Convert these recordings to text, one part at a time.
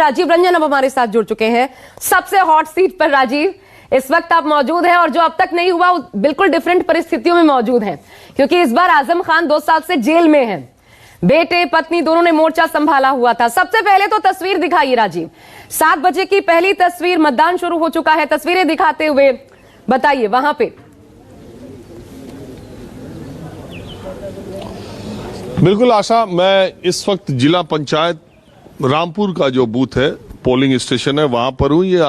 राजीव रंजन अब हमारे साथ जुड़ चुके हैं सबसे हॉट सीट पर। राजीव, इस वक्त आप मौजूद हैं और जो अब तक नहीं हुआ बिल्कुल डिफरेंट परिस्थितियों में मौजूद हैं, क्योंकि इस बार आजम खान 2 साल से जेल में हैं। बेटे पत्नी दोनों ने मोर्चा संभाला हुआ था। सबसे पहले तो तस्वीर दिखाइए राजीव, 7 बजे की पहली तस्वीर, मतदान शुरू हो चुका है, तस्वीरें दिखाते हुए बताइए वहां पे। बिल्कुल आशा, मैं इस वक्त जिला पंचायत रामपुर का जो बूथ है, पोलिंग स्टेशन है, वहां पर हूँ। ये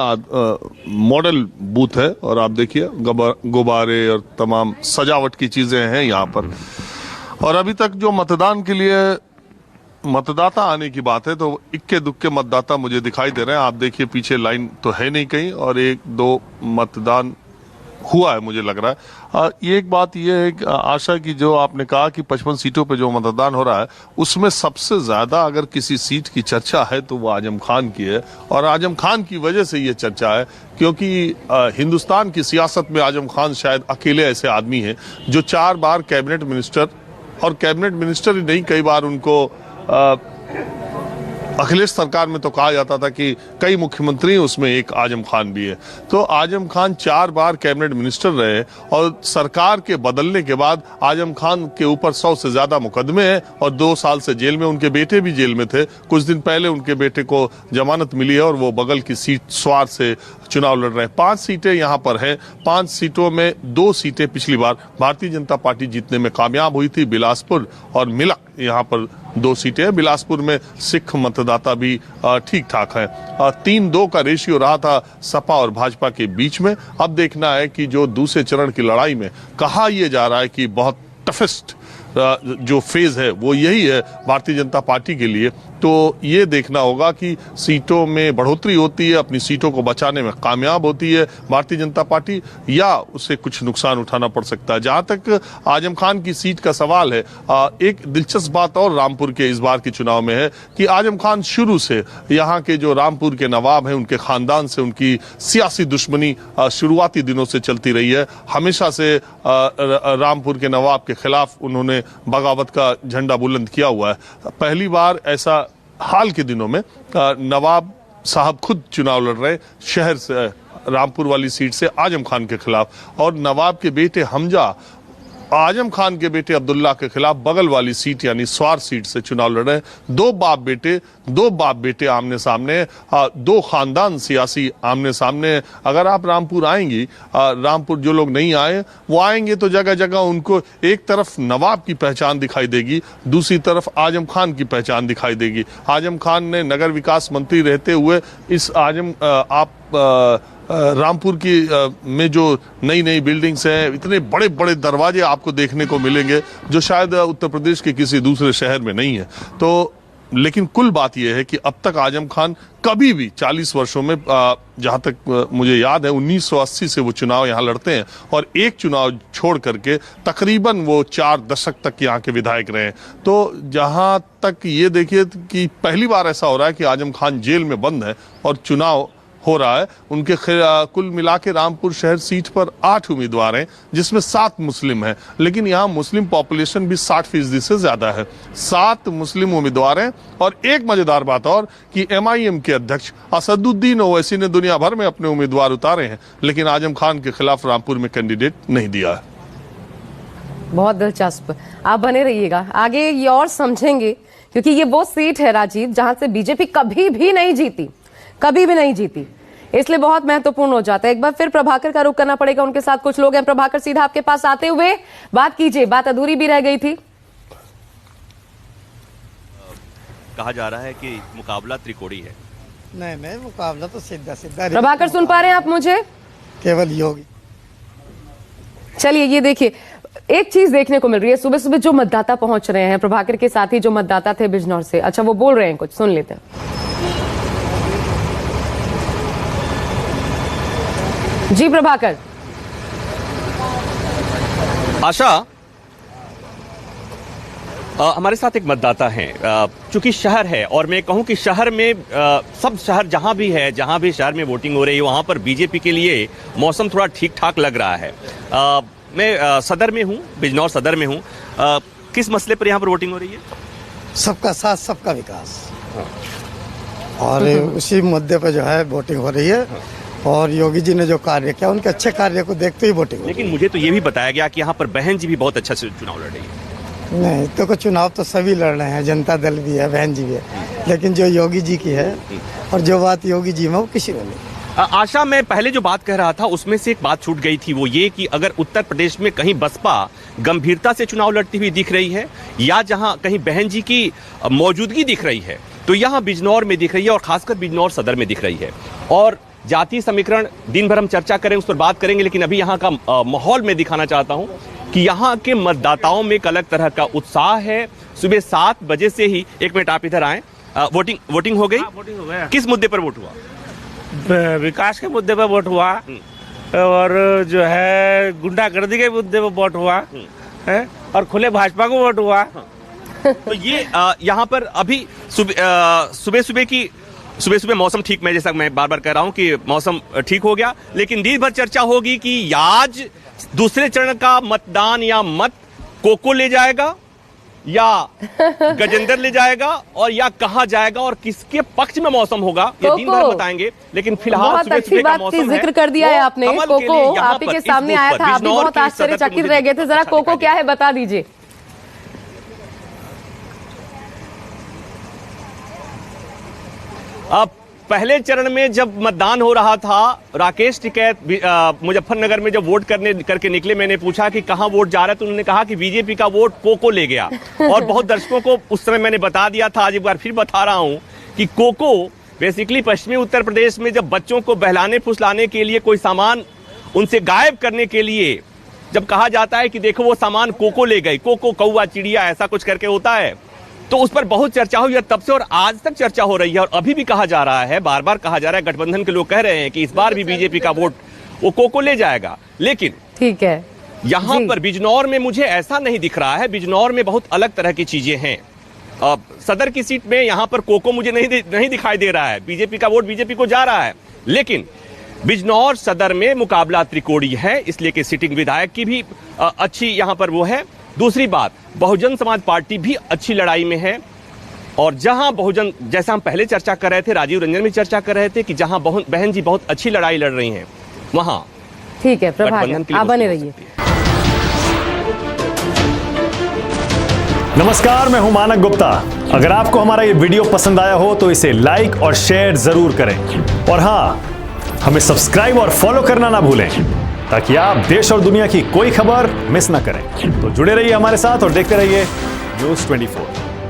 मॉडल बूथ है और आप देखिए गुब्बारे और तमाम सजावट की चीजें हैं यहाँ पर। और अभी तक जो मतदान के लिए मतदाता आने की बात है तो इक्के दुक्के मतदाता मुझे दिखाई दे रहे हैं। आप देखिए पीछे लाइन तो है नहीं कहीं, और 1-2 मतदान हुआ है मुझे लग रहा है। ये एक बात ये है कि आशा की जो आपने कहा कि 55 सीटों पे जो मतदान हो रहा है उसमें सबसे ज्यादा अगर किसी सीट की चर्चा है तो वो आजम खान की है। और आजम खान की वजह से ये चर्चा है क्योंकि हिंदुस्तान की सियासत में आजम खान शायद अकेले ऐसे आदमी हैं जो 4 बार कैबिनेट मिनिस्टर, और कैबिनेट मिनिस्टर ही नहीं, कई बार उनको अखिलेश सरकार में तो कहा जाता था कि कई मुख्यमंत्री, उसमें एक आजम खान भी है। तो आजम खान 4 बार कैबिनेट मिनिस्टर रहे और सरकार के बदलने के बाद आजम खान के ऊपर 100 से ज्यादा मुकदमे हैं और 2 साल से जेल में। उनके बेटे भी जेल में थे। कुछ दिन पहले उनके बेटे को जमानत मिली है और वो बगल की सीट स्वार से चुनाव लड़ रहे हैं। 5 सीटें यहाँ पर हैं। 5 सीटों में 2 सीटें पिछली बार भारतीय जनता पार्टी जीतने में कामयाब हुई थी, बिलासपुर और मिलक। यहाँ पर 2 सीटें हैं। बिलासपुर में सिख मतदाता भी ठीक ठाक है। 3-2 का रेशियो रहा था सपा और भाजपा के बीच में। अब देखना है कि जो दूसरे चरण की लड़ाई में कहा यह जा रहा है कि बहुत टफेस्ट जो फेज है वो यही है भारतीय जनता पार्टी के लिए। तो ये देखना होगा कि सीटों में बढ़ोतरी होती है, अपनी सीटों को बचाने में कामयाब होती है भारतीय जनता पार्टी, या उसे कुछ नुकसान उठाना पड़ सकता है। जहां तक आजम खान की सीट का सवाल है, एक दिलचस्प बात और रामपुर के इस बार के चुनाव में है कि आजम खान शुरू से यहाँ के जो रामपुर के नवाब हैं उनके खानदान से उनकी सियासी दुश्मनी शुरुआती दिनों से चलती रही है। हमेशा से रामपुर के नवाब के खिलाफ उन्होंने बगावत का झंडा बुलंद किया हुआ है। पहली बार ऐसा हाल के दिनों में नवाब साहब खुद चुनाव लड़ रहे शहर से, रामपुर वाली सीट से आजम खान के खिलाफ, और नवाब के बेटे हमजा आजम खान के बेटे अब्दुल्ला के खिलाफ बगल वाली सीट यानी स्वार सीट से चुनाव लड़ रहे हैं। 2 बाप बेटे आमने सामने, 2 खानदान सियासी आमने सामने। अगर आप रामपुर आएंगी, रामपुर जो लोग नहीं आए वो आएंगे तो जगह जगह उनको एक तरफ नवाब की पहचान दिखाई देगी, दूसरी तरफ आजम खान की पहचान दिखाई देगी। आजम खान ने नगर विकास मंत्री रहते हुए इस रामपुर की में जो नई बिल्डिंग्स हैं, इतने बड़े बड़े दरवाजे आपको देखने को मिलेंगे जो शायद उत्तर प्रदेश के किसी दूसरे शहर में नहीं है। तो लेकिन कुल बात यह है कि अब तक आजम खान कभी भी 40 वर्षों में, जहां तक मुझे याद है 1980 से वो चुनाव यहाँ लड़ते हैं और एक चुनाव छोड़ करके तकरीबन वो 4 दशक तक यहाँ के विधायक रहे। तो जहां तक ये देखिए कि पहली बार ऐसा हो रहा है कि आजम खान जेल में बंद है और चुनाव हो रहा है। उनके कुल मिला के रामपुर शहर सीट पर 8 उम्मीदवार हैं जिसमें 7 मुस्लिम हैं, लेकिन यहाँ मुस्लिम पॉपुलेशन भी 60% से ज्यादा है। 7 मुस्लिम उम्मीदवार हैं। और एक मजेदार बात और कि MIM के अध्यक्ष असदुद्दीन ओवैसी ने दुनिया भर में अपने उम्मीदवार उतारे हैं, लेकिन आजम खान के खिलाफ रामपुर में कैंडिडेट नहीं दिया है। बहुत दिलचस्प, आप बने रहिएगा, आगे ये और समझेंगे, क्योंकि ये वो सीट है राजीव जहां से बीजेपी कभी भी नहीं जीती, कभी भी नहीं जीती, इसलिए बहुत महत्वपूर्ण हो जाता है। एक बार फिर प्रभाकर का रुख करना पड़ेगा, उनके साथ कुछ लोग हैं। प्रभाकर, सीधा आपके पास आते हुए बात कीजिए, बात अधूरी भी रह गई थी। कहा जा रहा है कि मुकाबला त्रिकोणी है। नहीं, मुकाबला तो सीधा प्रभाकर, सुन पा रहे हैं आप मुझे? केवल योगी। चलिए, ये देखिए, एक चीज देखने को मिल रही है, सुबह सुबह जो मतदाता पहुंच रहे हैं, प्रभाकर के साथ ही जो मतदाता थे बिजनौर से, अच्छा वो बोल रहे हैं कुछ, सुन लेते हैं। जी प्रभाकर। आशा, हमारे साथ एक मतदाता हैं। चूंकि शहर है और मैं कहूं कि शहर में सब शहर जहां भी शहर में वोटिंग हो रही है वहां पर बीजेपी के लिए मौसम थोड़ा ठीक ठाक लग रहा है। मैं सदर में हूं, बिजनौर सदर में हूं। किस मसले पर यहां पर वोटिंग हो रही है? सबका साथ सबका विकास। और उसी मुद्दे पे जो है वोटिंग हो रही है। और योगी जी ने जो कार्य किया, उनके अच्छे कार्य को देखते ही वोटिंग हो रही लेकिन मुझे तो ये भी बताया गया कि यहाँ पर बहन जी भी बहुत अच्छा से चुनाव लड़ रही है। है। नहीं तो को चुनाव तो सभी लड़ रहे हैं, जनता दल भी है, बहन जी भी है, लेकिन जो योगी जी की है और जो बात योगी जी में वो किसी ने नहीं। आशा, मैं पहले जो बात कह रहा था उसमें से एक बात छूट गई थी, वो ये कि अगर उत्तर प्रदेश में कहीं बसपा गंभीरता से चुनाव लड़ती हुई दिख रही है या जहां कहीं बहन जी की मौजूदगी दिख रही है तो यहां बिजनौर में दिख रही है, और खासकर बिजनौर सदर में दिख रही है। और जातीय समीकरण दिन भर हम चर्चा करें, उस पर बात करेंगे, लेकिन अभी यहाँ का माहौल में दिखाना चाहता हूँ कि यहाँ के मतदाताओं में एक अलग तरह का उत्साह है। सुबह 7 बजे से ही, एक मिनट आप इधर आए, वोटिंग हो गई? वोटिंग हो गया। किस मुद्दे पर वोट हुआ? विकास के मुद्दे पर वोट हुआ और जो है गुंडागर्दी के मुद्दे पर वोट हुआ है, और खुले भाजपा को वोट हुआ। तो ये यहाँ पर अभी सुबह सुबह मौसम ठीक, मैं जैसा मैं बार बार कह रहा हूँ कि मौसम ठीक हो गया, लेकिन दिन भर चर्चा होगी कि आज दूसरे चरण का मतदान या मत कोको ले जाएगा या गजेंद्र ले जाएगा, और या कहां जाएगा और किसके पक्ष में मौसम होगा, ये दिन भर बताएंगे। लेकिन फिलहाल बहुत सुबह अच्छी सुबह का बात मौसम जिक्र कर दिया है आपने। कोको आप ही के सामने आया था, आप भी बहुत आश्चर्यचकित रह गए थे। जरा कोको क्या है बता दीजिए। अब पहले चरण में जब मतदान हो रहा था, राकेश टिकैत मुजफ्फरनगर में जब वोट करके निकले, मैंने पूछा कि कहां वोट जा रहा है, तो उन्होंने कहा कि बीजेपी का वोट कोको ले गया। और बहुत दर्शकों को उस समय मैंने बता दिया था, आज एक बार फिर बता रहा हूं कि कोको बेसिकली पश्चिमी उत्तर प्रदेश में जब बच्चों को बहलाने फुसलाने के लिए कोई सामान उनसे गायब करने के लिए जब कहा जाता है कि देखो वो सामान कोको ले गई, कोको कौआ चिड़िया ऐसा कुछ करके होता है, तो उस पर बहुत चर्चा हुई, और तब से और आज तक चर्चा हो रही है। और अभी भी कहा जा रहा है, बार बार कहा जा रहा है, गठबंधन के लोग कह रहे हैं कि इस बार भी बीजेपी का वोट वो कोको ले जाएगा। लेकिन ठीक है, यहां पर बिजनौर में मुझे ऐसा नहीं दिख रहा है। बिजनौर में बहुत अलग तरह की चीजें हैं। सदर की सीट में यहां पर कोको मुझे नहीं दिखाई दे रहा है, बीजेपी का वोट बीजेपी को जा रहा है। लेकिन बिजनौर सदर में मुकाबला त्रिकोणीय है, इसलिए कि सिटिंग विधायक की भी अच्छी यहां पर वो है। दूसरी बात, बहुजन समाज पार्टी भी अच्छी लड़ाई में है, और जहां बहुजन, जैसा हम पहले चर्चा कर रहे थे, राजीव रंजन भी चर्चा कर रहे थे कि जहां बहन जी बहुत अच्छी लड़ाई लड़ रही हैं, वहां ठीक है प्रभाकर, आप बने रहिए। नमस्कार, मैं हूं मानक गुप्ता। अगर आपको हमारा ये वीडियो पसंद आया हो तो इसे लाइक और शेयर जरूर करें, और हां, हमें सब्सक्राइब और फॉलो करना ना भूलें ताकि आप देश और दुनिया की कोई खबर मिस ना करें। तो जुड़े रहिए हमारे साथ और देखते रहिए न्यूज़ 24।